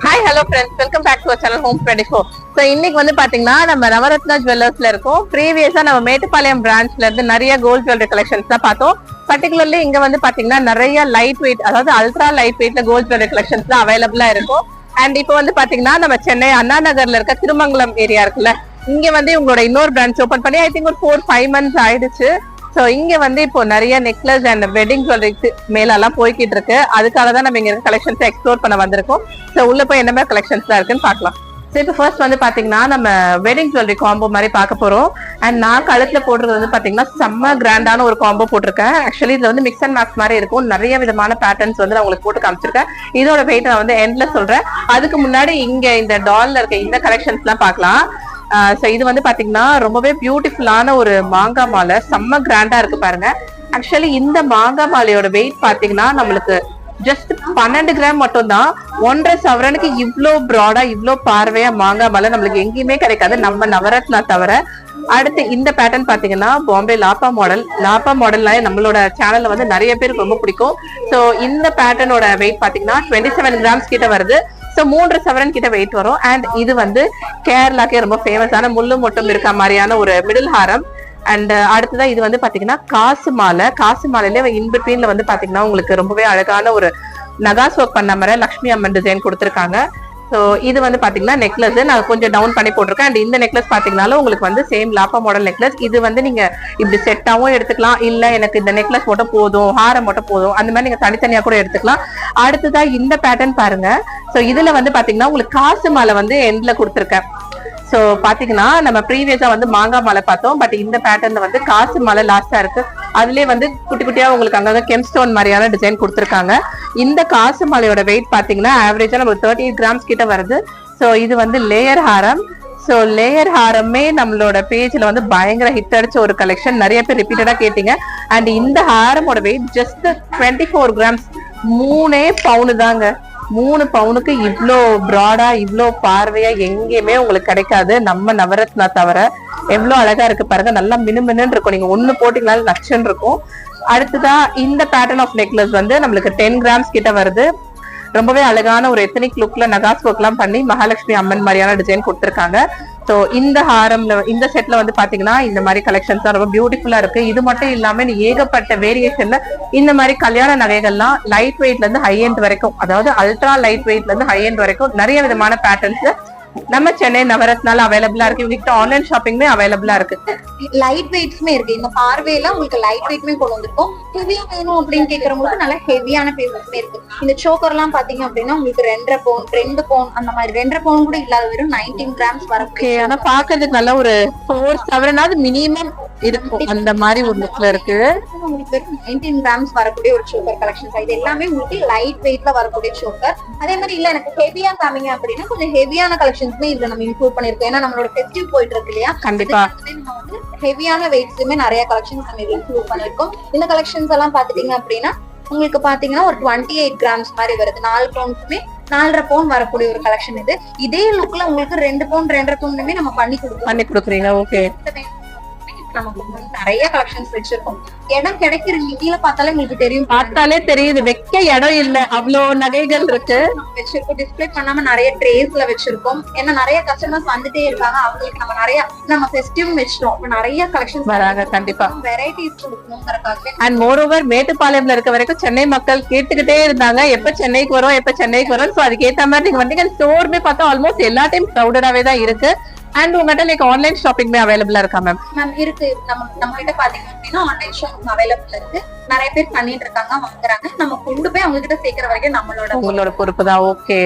Hi hello friends, welcome back to channel home 24. So இன்னைக்கு வந்து பாத்தீங்கன்னா நம்ம நவரத்னா ஜுவல்லர்ஸ்ல இருக்கோம். ப்ரீவியஸா நம்ம மேட்டுப்பாளையம் பிரான்ச்ல இருந்து நிறைய கோல்ட் ஜுவல்லரி கலெக்ஷன்ஸ் தான் பார்த்தோம். பர்டிகுலர்லி இங்க வந்து பாத்தீங்கன்னா நிறைய லைட் வெயிட், அதாவது அல்ட்ரா லைட் வெயிட்ல கோல்ட் ஜுவல்லரி கலெக்ஷன்ஸ் தான் அவைலபிளா இருக்கும். அண்ட் இப்போ வந்து பாத்தீங்கன்னா நம்ம சென்னை அண்ணா நகர்ல இருக்க திருமங்கலம் ஏரியா இருக்குல்ல, இங்க வந்து உங்களோட இன்னொரு பிரான்ச் ஓபன் பண்ணி ஐ திங்க் ஒரு 4-5 months ஆயிடுச்சு. சோ இங்க வந்து இப்போ நிறைய நெக்லஸ் அண்ட் வெட்டிங் ஜுவல்லரி மேல எல்லாம் போய்கிட்டு இருக்கு. அதுக்காக தான் நம்ம இங்க கலெக்ஷன்ஸ் எக்ஸ்ப்ளோர் பண்ண வந்திருக்கோம். சோ உள்ள போய் என்ன மாதிரி கலெக்ஷன்ஸ் தான் இருக்குன்னு பாக்கலாம். சோ இப்போ ஃபர்ஸ்ட் வந்து பாத்தீங்கன்னா நம்ம வெட்டிங் ஜுவல்லரி காம்போ மாதிரி பார்க்க போறோம். அண்ட் நான் கழுத்துல போடுறது வந்து பாத்தீங்கன்னா செம்ம கிராண்டான ஒரு காம்போ போட்டிருக்கேன். ஆக்சுவலி இதுல வந்து மிக்ஸ் அண்ட் மேட்ச் மாதிரி இருக்கும். நிறைய விதமான பேட்டர்ன்ஸ் வந்து நான் உங்களுக்கு போட்டு காமிச்சிருக்கேன். இதோட வெயிட் நான் வந்து எண்ட்ல சொல்றேன். அதுக்கு முன்னாடி இங்க இந்த டால்ல இருக்க இந்த கலெக்ஷன்ஸ் எல்லாம் பார்க்கலாம். இது வந்து பாத்தீங்கன்னா ரொம்பவே பியூட்டிஃபுல்லான ஒரு மாங்காய் மாலை, செம்ம கிராண்டா இருக்கு பாருங்க. ஆக்சுவலி இந்த மாங்காய் மாலையோட வெயிட் பாத்தீங்கன்னா நம்மளுக்கு ஜஸ்ட் 12 கிராம் மட்டும் தான். 1.5 சவரனுக்கு இவ்ளோ ப்ராடா இவ்ளோ பார்வையா மாங்காய் மாலை நம்மளுக்கு எங்கேயுமே கிடைக்காது, நம்ம நவரத்னா தவிர. அடுத்து இந்த பேட்டர்ன் பாத்தீங்கன்னா பாம்பே லாப்பா மாடல்ல நம்மளோட சேனல்ல வந்து நிறைய பேருக்கு ரொம்ப பிடிக்கும். சோ இந்த பேட்டர்னோட வெயிட் பாத்தீங்கன்னா 27 கிராம்ஸ் கிட்ட வருது. 3 சவரன் கிட்ட வெயிட் வரும். அண்ட் இது வந்து கேரளாக்கே ரொம்ப ஃபேமஸான முள்ளு மொட்டம் இருக்க மாதிரியான ஒரு மிடில் ஹாரம். அண்ட் அடுத்ததான் இது வந்து பாத்தீங்கன்னா காசு மாலையில இன்பிட்வீன்ல வந்து பாத்தீங்கன்னா உங்களுக்கு ரொம்பவே அழகான ஒரு நகாஸ் ஒர்க் பண்ண மாதிரி லட்சுமி அம்மன் டிசைன் கொடுத்துருக்காங்க. ஸோ இது வந்து பாத்தீங்கன்னா நெக்லஸ் நான் கொஞ்சம் டவுன் பண்ணி போட்டிருக்கேன். அண்ட் இந்த நெக்லஸ் பாத்தீங்கன்னாலும் உங்களுக்கு வந்து சேம் லாப்பா மாடல் நெக்லஸ். இது வந்து நீங்க இப்படி செட்டாவும் எடுத்துக்கலாம், இல்ல எனக்கு இந்த நெக்லஸ் மட்டும் போதும், ஹாரம் மட்டும் போதும், அந்த மாதிரி நீங்க தனித்தனியா கூட எடுத்துக்கலாம். அடுத்ததா இந்த பேட்டர்ன் பாருங்க. ஸோ இதுல வந்து பாத்தீங்கன்னா உங்களுக்கு காசு மாலை வந்து எண்ட்ல கொடுத்துருக்கேன். சோ பாத்தீங்கன்னா நம்ம ப்ரீவியஸா வந்து மாங்காய் மாலை பார்த்தோம். பட் இந்த பேட்டர்ன்ல வந்து காசு மாலை லாஸ்டா இருக்கு. அதுலயே வந்து குட்டி குட்டியா உங்களுக்கு அங்கங்க கெம்ஸ்டோன் மாதிரியான டிசைன் கொடுத்துருக்காங்க. இந்த காசு மாலையோட வெயிட் பாத்தீங்கன்னா ஆவரேஜா நம்ம 38 கிராம்ஸ் கிட்ட வருது. சோ இது வந்து லேயர் ஹாரம். சோ லேயர் ஹாரமே நம்மளோட பேஜ்ல வந்து பயங்கர ஹிட் அடிச்ச ஒரு கலெக்ஷன், நிறைய பேர் ரிப்பீட்டடா கேட்டீங்க. அண்ட் இந்த ஹாரமோட வெயிட் ஜஸ்ட் 24 கிராம்ஸ். 3 பவுனு தாங்க. 3 பவுனுக்கு இவ்ளோ ப்ராடா இவ்ளோ பார்வையா எங்கேயுமே உங்களுக்கு கிடைக்காது, நம்ம நவரத்னா தவிர. எவ்வளவு அழகா இருக்கு பாருங்க, நல்லா மினுமின்னு இருக்கும். நீங்க ஒண்ணு போட்டீங்கனாலும் நச்சுன்னு இருக்கும். அடுத்ததா இந்த பேட்டர்ன் ஆஃப் நெக்லஸ் வந்து நம்மளுக்கு 10 கிராம்ஸ் கிட்ட வருது. ரொம்பவே அழகான ஒரு எத்தனிக் லுக்ல நகாஸ் ஒர்க் எல்லாம் பண்ணி மகாலட்சுமி அம்மன் மாதிரியான டிசைன் கொடுத்திருக்காங்க. ஸோ இந்த ஹாரம்ல இந்த செட்ல வந்து பாத்தீங்கன்னா இந்த மாதிரி கலெக்ஷன்ஸ் தான் ரொம்ப பியூட்டிஃபுல்லா இருக்கு. இது மட்டும் இல்லாம ஏகப்பட்ட வேரியேஷன்ல இந்த மாதிரி கல்யாண நகைகள்லாம் லைட் வெயிட்ல இருந்து ஹை எண்ட் வரைக்கும், அதாவது அல்ட்ரா லைட் வெயிட்ல இருந்து ஹை எண்ட் வரைக்கும் நிறைய விதமான பேட்டர்ன்ஸ் நம்ம சென்னை நவரத்னால அவைலபிளா இருக்கு. இவங்க ஆன்லைன் ஷாப்பிங்மே அவைலபிளா இருக்கு. லைட் வெயிட்ஸ்மே இருக்கு. இந்த பார்வையில உங்களுக்கு லைட் வெயிட்மே கொண்டு வந்திருக்கும். ஹெவியா வேணும் அப்படின்னு கேக்குறவங்களுக்கு நல்ல ஹெவியான பீசஸ்மே இருக்கு. இந்த சோக்கர் எல்லாம் பாத்தீங்க அப்படின்னா உங்களுக்கு 2.5 பவுன் 2 பவுன் அந்த மாதிரி 2.5 பவுன் கூட இல்லாத வெறும் 19 கிராம்ஸ் வரும். ஆனா பாக்குறதுக்கு நல்ல ஒரு 4 சவரனாவது மினிமம் இருக்கும், அந்த மாதிரி ஒரு லுக்ல இருக்கு. உங்களுக்கு வெறும் 19 கிராம்ஸ் வரக்கூடிய ஒரு சோக்கர் கலெக்ஷன். இது எல்லாமே உங்களுக்கு லைட் வெயிட்ல வரக்கூடிய சோக்கர். அதே மாதிரி இல்ல எனக்கு ஹெவியா காமிங்க அப்படின்னா கொஞ்சம் ஹெவியான கலெக்ஷன்ஸ்மே இதுல நம்ம இன்க்ளூட் பண்ணிருக்கோம். ஏன்னா நம்மளோட ஃபெஸ்டிவ் போயிட்டு இருக்கு இல்லையா, கண்டிப்பா ஹெவியான வெயிட்ஸ்லயுமே நிறைய கலெக்ஷன்ஸ் நம்ம இன்க்ளூட் பண்ணிருக்கோம். இந்த கலெக்ஷன்ஸ் எல்லாம் பாத்துட்டீங்க அப்படின்னா உங்களுக்கு பாத்தீங்கன்னா ஒரு 28 கிராம்ஸ் மாதிரி வருது. 4 பவுன்ஸுமே 4.5 பவுன் வரக்கூடிய ஒரு கலெக்ஷன் இது. இதே லுக்ல உங்களுக்கு 2 பவுன் 2.5 பவுன்லுமே நம்ம பண்ணி கொடுக்குறீங்க. ஓகே, நமக்கு நிறைய கலெக்ஷன்ஸ் வச்சிருக்கோம். இடம் கிடைக்கிற கீழே பார்த்தாலே உங்களுக்கு தெரியும், பார்த்தாலே தெரியுது வைக்க இடம் இல்ல, அவ்வளவு நகைகள் இருக்கு. வச்சிருக்கோம். டிஸ்பிளே பண்ணாம நிறைய ட்ரேஸ்ல வச்சிருக்கோம். ஏன்னா நிறைய கஸ்டமர்ஸ் வந்துட்டே இருக்காங்க, அவங்களுக்கு நம்ம நிறைய நம்ம ஃபெஸ்டிவ் வச்சிட்டோம், நிறைய கலெக்ஷன்ஸ் வராங்க. கண்டிப்பா வெரைட்டிஸ் கொடுக்கணும்ங்கறதுக்காக. அண்ட் மோர் ஓவர் மேட்டுப்பாளையம்ல இருக்க வரைக்கும் சென்னை மக்கள் கேட்டுக்கிட்டே இருந்தாங்க எப்ப சென்னைக்கு வரும். சோ அதுக்கேற்ற மாதிரி நீங்க வந்து ஸ்டோர்மே பார்த்தா ஆல்மோஸ்ட் எல்லா டைம் கிரௌடடாவே தான் இருக்கு. அண்ட் உங்ககிட்ட ஆன்லைன் ஷாப்பிங்மே அவைலபிளா இருக்கா மேம்? இருக்கு. நம்ம கிட்ட பாத்தீங்க அப்படின்னா ஆன்லைன் ஷாப்பிங் அவைலபிள் இருக்கு. நிறைய பேர் பண்ணிட்டு இருக்காங்க, வாங்குறாங்க. நம்ம கொண்டு போய் அவங்க கிட்ட சேர்க்கிற வரைக்கும் உங்களோட பொறுப்பு தான். ஓகே,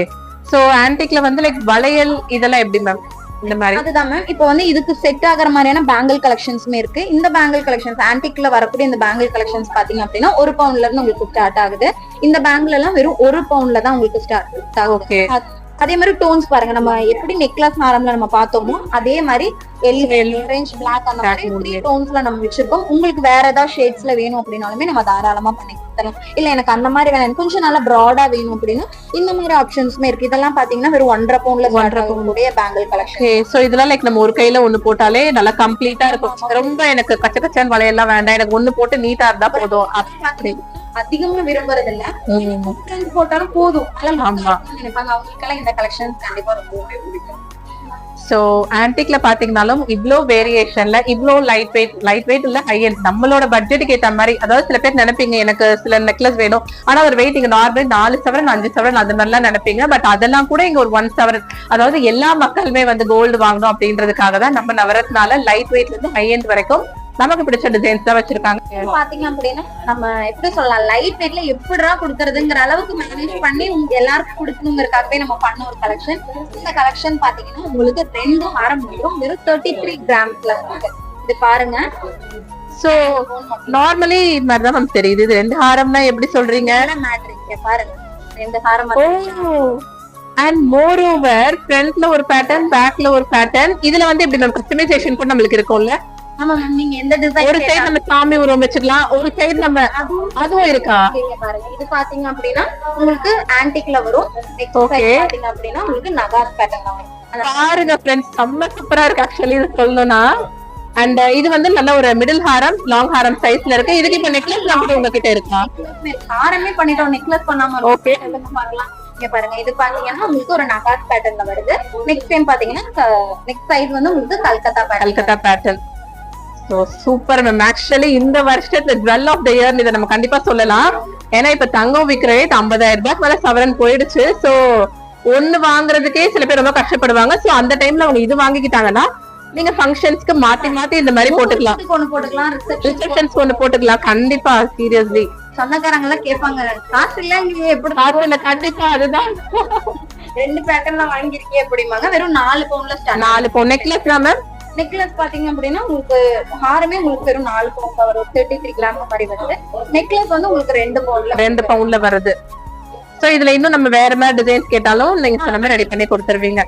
சோ ஆன்டிக்ல வந்து வளையல் இதெல்லாம் எப்படி மேம்? இந்த மாதிரி அதுதான் மேம். இப்போ வந்து இதுக்கு செட் ஆகிற மாதிரியான பேங்கிள் கலெக்ஷன்ஸ்மே இருக்கு. இந்த பேங்கிள் கலெக்ஷன்ஸ் ஆன்டிக்ல வரக்கூடிய இந்த பேங்கிள் கலெக்ஷன்ஸ் பாத்தீங்க அப்படின்னா 1 பவுன்ல இருந்து உங்களுக்கு ஸ்டார்ட் ஆகுது. இந்த பேங்கிள் எல்லாம் வெறும் 1 பவுன்ல தான் உங்களுக்கு ஸ்டார்ட் ஆகுது. ஓகே, அதே மாதிரி டோன்ஸ் பாருங்க, நம்ம எப்படி நெக்லஸ் ஹாரம்ல நம்ம பார்த்தோமோ அதே மாதிரி ஆரஞ்சு பிளாக் அந்த மாதிரி டோன்ஸ்ல நம்ம வச்சிருக்கோம். உங்களுக்கு வேற ஏதாவது ஷேட்ஸ்ல வேணும் அப்படின்னாலுமே நம்ம தாராளமா பண்ணி கொடுத்துறோம். இல்ல எனக்கு அந்த மாதிரி வேணும், கொஞ்சம் நல்லா ப்ராடா வேணும் அப்படின்னா இந்த மாதிரி ஆப்ஷன்ஸ்மே இருக்கு. இதெல்லாம் பாத்தீங்கன்னா வெறும் 1.5 பவுன்ல 1.5 பவுனுடைய பேங்கிள் கலெக்ஷன். சோ இதெல்லாம் நம்ம ஒரு கையில ஒண்ணு போட்டாலே நல்லா கம்ப்ளீட்டா இருக்கும். ரொம்ப எனக்கு கச்ச கச்சான் வளையெல்லாம் வேண்டாம், எனக்கு ஒண்ணு போட்டு நீட்டா இருந்தா போதும். அதிகமா விரும்புறது இல்ல. டிஃபரன்ஸ் போட்டாலும் போதும் நினைப்பாங்க. அவங்களுக்கெல்லாம் இந்த கலெக்ஷன் கண்டிப்பா ரொம்பவே பிடிக்கும். சோ ஆன்டிக்ல பாத்தீங்கன்னாலும் இவ்ளோ வேரியேஷன்ல இவ்ளோ லைட் வெயிட் இல்ல ஹை எண்ட் நம்மளோட பட்ஜெட்டுக்கு ஏத்த மாதிரி. அதாவது சில பேர் நினைப்பீங்க எனக்கு சில நெக்லஸ் வேணும், ஆனா ஒரு வெயிட் இங்க நார்மல் 4 சவரன் 5 சவரன் அது மாதிரிலாம் நினைப்பீங்க. பட் அதெல்லாம் கூட இங்க ஒரு 1 சவரன். அதாவது எல்லா மக்களுமே வந்து கோல்டு வாங்கணும் அப்படின்றதுக்காக தான் நம்ம நவரத்னால லைட் வெயிட்ல இருந்து ஹை எண்ட் வரைக்கும் நமக்கு பிடிச்ச டிசைன்ஸ் தான் வச்சிருக்காங்க. பாத்தீங்க அப்படின்னா நம்ம எப்படி சொல்லலாம், லைட் வெயிட்ல எப்படிடா கொடுக்கறதுங்கிற அளவுக்கு மேனேஜ் பண்ணி எல்லாருக்கும் கொடுக்கணுங்கிறதுக்காகவே நம்ம பண்ண ஒரு கலெக்ஷன். இந்த கலெக்ஷன் பாத்தீங்கன்னா உங்களுக்கு 2 ஹாரம் வரும், வெறும் 33 கிராம்ஸ்ல இருக்கு. இது பாருங்க. சோ நார்மலி இது மாதிரிதான் நமக்கு தெரியுது. இது 2 ஹாரம்னா எப்படி சொல்றீங்க? மேட்ரிக்ஸ் பாருங்க, 2 ஹாரம். அண்ட் மோர் ஓவர் ஃப்ரண்ட்ல ஒரு பேட்டர்ன், பேக்ல ஒரு பேட்டர்ன். இதுல வந்து இப்படி நம்ம கஸ்டமைசேஷன் கூட நம்மளுக்கு இருக்கும்ல. ஆமா மேம், நீங்க எந்த டிசைன், ஒரு சைடு நம்ம சாமி உருவம் வச்சுக்கலாம், ஒரு சைடு நம்ம அதுவும் இருக்கா பாருங்க. இது பாத்தீங்க அப்படின்னா உங்களுக்கு ஆன்டிக்ல வரும். பாத்தீங்க அப்படின்னா உங்களுக்கு நகாஸ் பேட்டர்ன் வரும். பாருங்க ஃப்ரெண்ட்ஸ், செம்ம சூப்பரா இருக்கு ஆக்சுவலி இது சொல்லணும்னா. அண்ட் இது வந்து நல்ல ஒரு மிடில் ஹாரம், லாங் ஹாரம் சைஸ்ல இருக்கு. இதுக்கு இப்ப நெக்லஸ் நம்ம உங்ககிட்ட இருக்கா? ஹாரமே பண்ணிட்டோம், நெக்லஸ் பண்ணாம. ஓகே பார்க்கலாம். இங்க பாருங்க, இது பாத்தீங்கன்னா உங்களுக்கு ஒரு நகாஸ் பேட்டர்ன்ல வருது. நெக்ஸ்ட் டைம் பாத்தீங்கன்னா நெக்ஸ்ட் சைடு வந்து உங்களுக்கு Calcutta pattern. So super ma'am. Actually இந்த வருஷத்துல ஜுவல் ஆஃப் த இயர் இதை நம்ம கண்டிப்பா சொல்லலாம். ஏன்னா இப்ப தங்கம் விக்கிற ரேட் 50,000 ரூபாய்க்கு மேல சவரன் போயிடுச்சு. சோ ஒண்ணு வாங்குறதுக்கே சில பேர் ரொம்ப கஷ்டப்படுவாங்க. சோ அந்த டைம்ல அவங்க இது வாங்கிக்கிட்டாங்கன்னா நீங்க ஃபங்க்ஷன்ஸ்க்கு மாத்தி இந்த மாதிரி போட்டுக்கலாம், ரிசப்ஷன்ஸ்க்கு ஒண்ணு போட்டுக்கலாம். கண்டிப்பா சீரியஸ்லி சொந்தக்காரங்க எல்லாம் கேட்பாங்க, காசு இல்ல நீங்க எப்படி? காசு இல்ல, கண்டிப்பா அதுதான். 2 பேட்டர்ன்ல வாங்கிருக்கீங்க அப்படிமாங்க. வெறும் 4 பவுன்ல ஸ்டார்ட். 4 பவுன் நெக்லஸ் தான் மேம். நெக்லஸ் பாத்தீங்க அப்படின்னா உங்களுக்கு ஹாரமே உங்களுக்கு வெறும் 4 பவுன் வரும், 33 கிராம் மாதிரி வருது. நெக்லஸ் வந்து உங்களுக்கு 2 பவுன்ல வருது. சோ இதுல இன்னும் நம்ம வேற மாதிரி டிசைன்ஸ் கேட்டாலும் நீங்க சொன்ன மாதிரி ரெடி பண்ணி கொடுத்துருவீங்க.